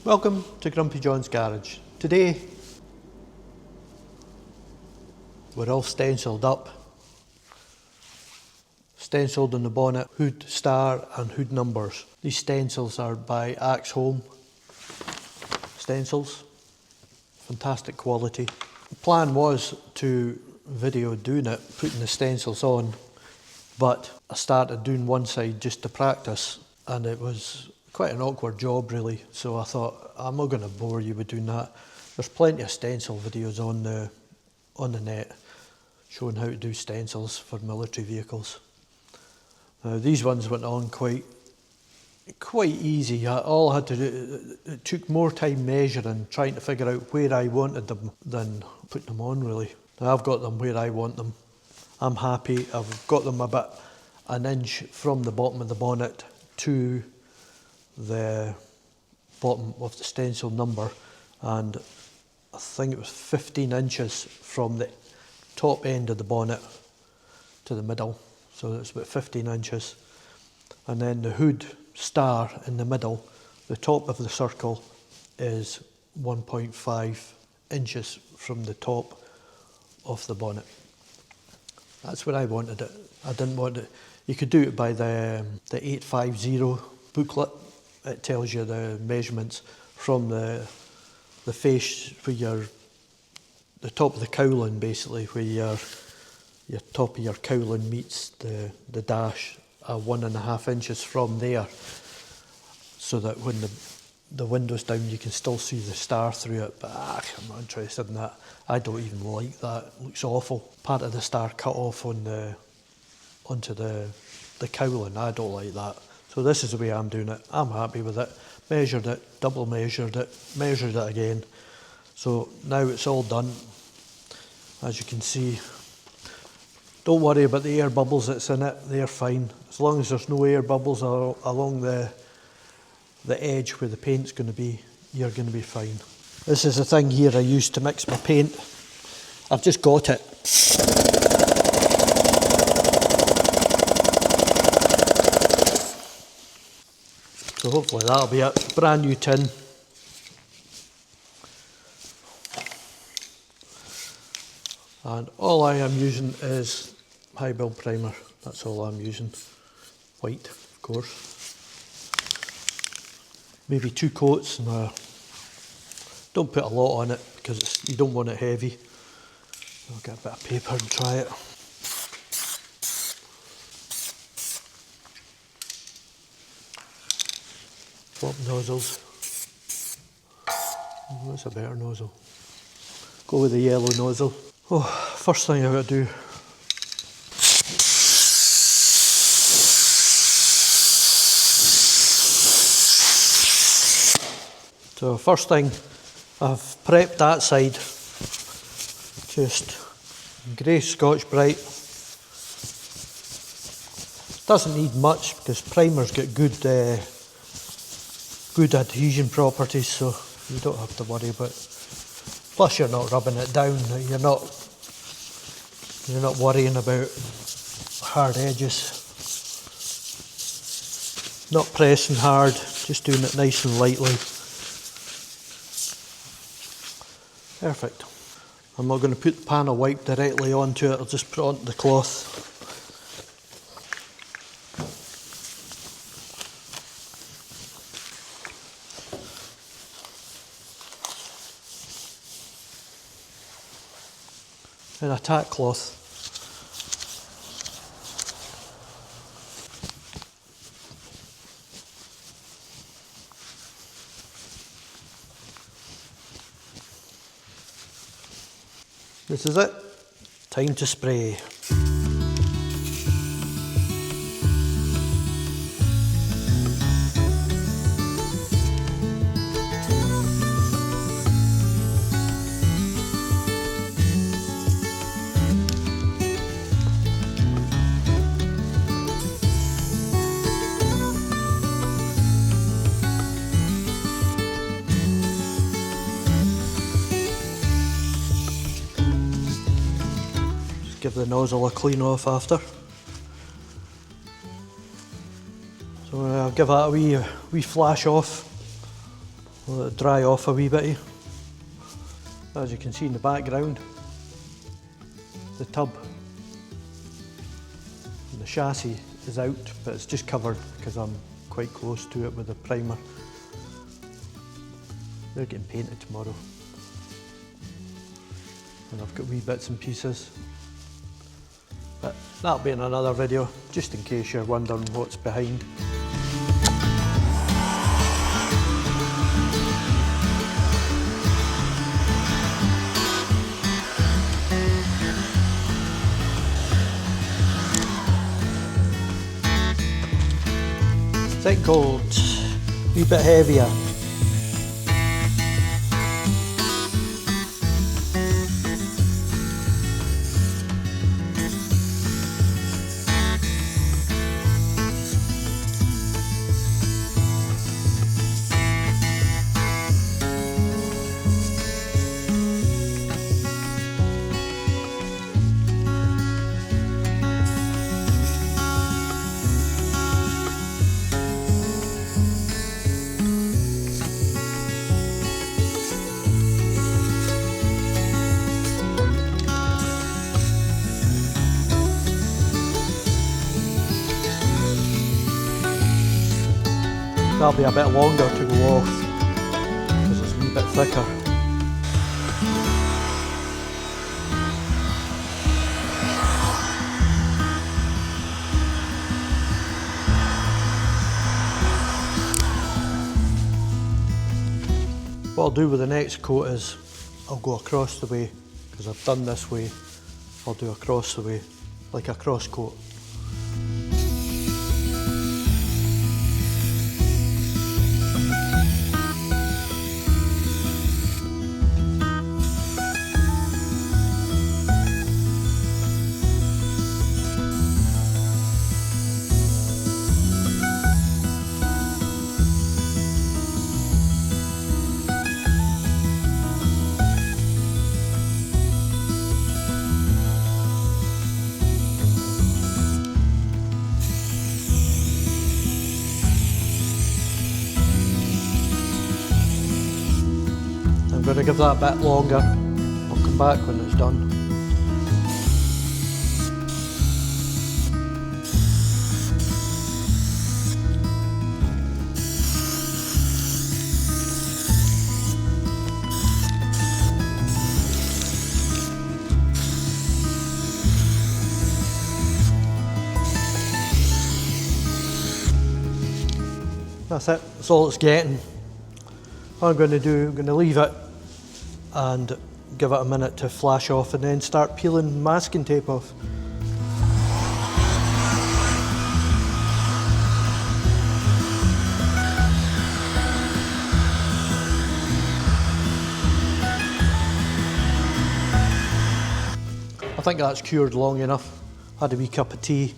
Welcome to Grumpy John's Garage. Today we're all stenciled up. Stenciled on the bonnet, hood star and hood numbers. These stencils are by Axe Home stencils. Fantastic quality. The plan was to video doing it, putting the stencils on, but I started doing one side just to practice and it was quite an awkward job really, so I thought I'm not going to bore you with doing that. There's plenty of stencil videos on the net showing how to do stencils for military vehicles. Now these ones went on quite easy. All I had to do, it took more time measuring, trying to figure out where I wanted them than putting them on really. Now I've got them where I want them. I'm happy. I've got them about an inch from the bottom of the bonnet to the bottom of the stencil number, and I think it was 15 inches from the top end of the bonnet to the middle, so it's about 15 inches. And then the hood star in the middle, the top of the circle is 1.5 inches from the top of the bonnet. That's where I wanted it. I didn't want it. You could do it by the 850 booklet. It tells you the measurements from the face where the top of the cowling basically, where your top of your cowling meets the dash, 1.5 inches from there, so that when the window's down you can still see the star through it. But I'm not interested in that. I don't even like that. It looks awful. Part of the star cut off onto the cowling. I don't like that. So this is the way I'm doing it. I'm happy with it. Measured it, double measured it, measured it again. So now it's all done. As you can see, don't worry about the air bubbles that's in it. They're fine. As long as there's no air bubbles along the edge where the paint's going to be, you're going to be fine. This is the thing here I use to mix my paint. I've just got it. So hopefully that'll be it. Brand new tin. And all I am using is high build primer. That's all I'm using. White, of course. Maybe 2 coats. And, don't put a lot on it because you don't want it heavy. I'll get a bit of paper and try it. Swap nozzles. What's a better nozzle? Go with the yellow nozzle. Oh, first thing I've got to do. So first thing, I've prepped that side. Just grey Scotch Brite. Doesn't need much because primer's got good adhesion properties, so you don't have to worry about it. Plus you're not rubbing it down, you're not worrying about hard edges. Not pressing hard, just doing it nice and lightly. Perfect. I'm not going to put the panel wipe directly onto it, I'll just put it onto the cloth. And a tack cloth. This is it. Time to spray. Give the nozzle a clean off after. So I'll give that a wee flash off. Let it dry off a wee bit. As you can see in the background, the tub and the chassis is out, but it's just covered because I'm quite close to it with the primer. They're getting painted tomorrow. And I've got wee bits and pieces. But that'll be in another video, just in case you're wondering what's behind. Thick gold, a wee bit heavier. That'll be a bit longer to go off because it's a wee bit thicker. What I'll do with the next coat is I'll go across the way, because I've done this way. I'll do across the way, like a cross coat. I'm going to give that a bit longer. I'll come back when it's done. That's it, that's all it's getting. What I'm going to do, I'm going to leave it and give it a minute to flash off and then start peeling masking tape off. I think that's cured long enough. Had a wee cup of tea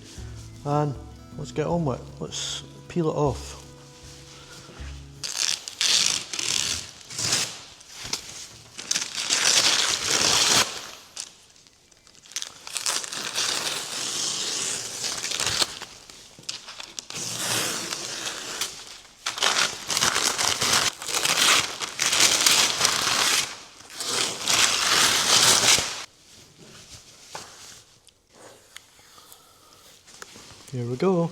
and let's get on with it. Let's peel it off. Here we go.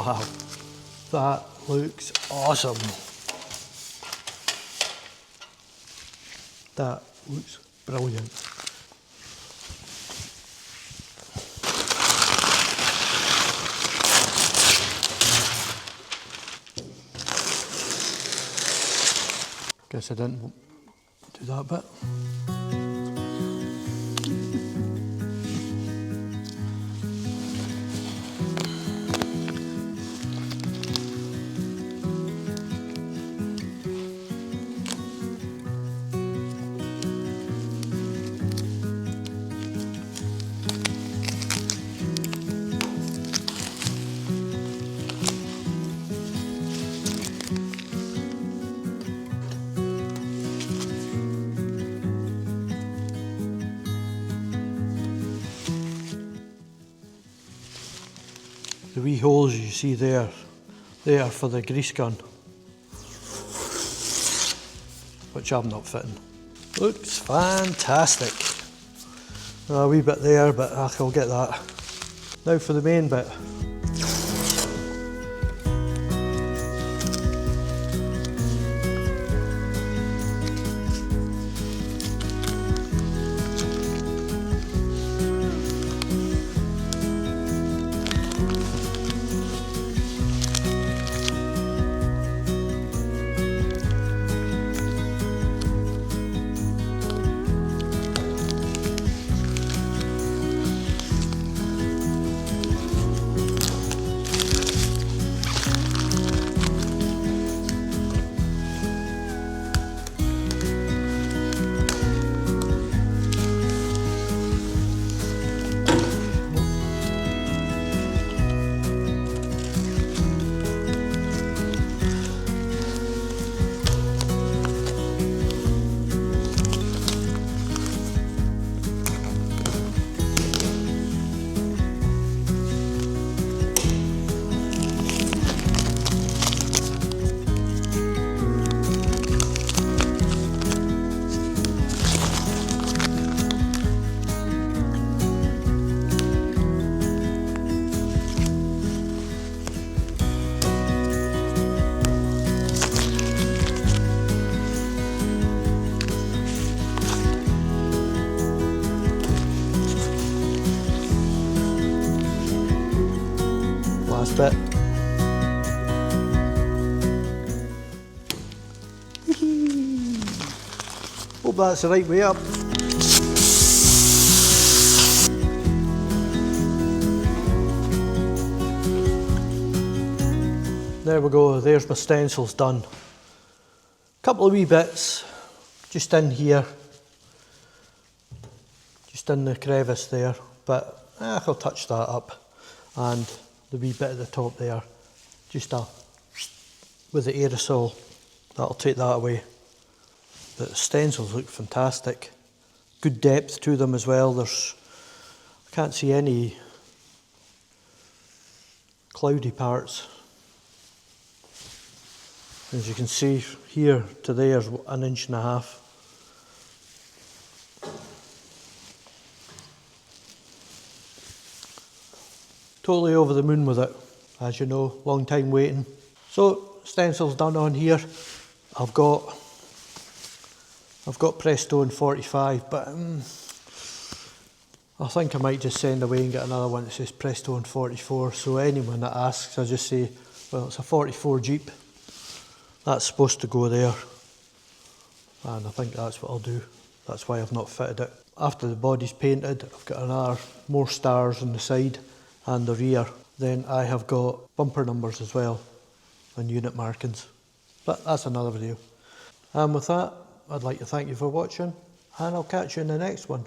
Wow, that looks awesome. That looks brilliant. Guess I didn't do that bit. The wee holes you see there, they are for the grease gun, which I'm not fitting. Looks fantastic. A wee bit there, but I'll get that. Now for the main bit. Bit. Hope that's the right way up. There we go, there's my stencils done. Couple of wee bits just in here, just in the crevice there, but I'll touch that up. And the wee bit at the top there, just with the aerosol, that'll take that away. But the stencils look fantastic. Good depth to them as well. I can't see any cloudy parts. As you can see, here to there's 1.5 inches. Totally over the moon with it, as you know, long time waiting. So, stencils done on here. I've got Prestone 45, but I think I might just send away and get another one that says Prestone 44. So anyone that asks, I just say, well, it's a 44 Jeep. That's supposed to go there. And I think that's what I'll do. That's why I've not fitted it. After the body's painted, I've got more stars on the side and the rear. Then I have got bumper numbers as well and unit markings. But that's another video. And with that, I'd like to thank you for watching, and I'll catch you in the next one.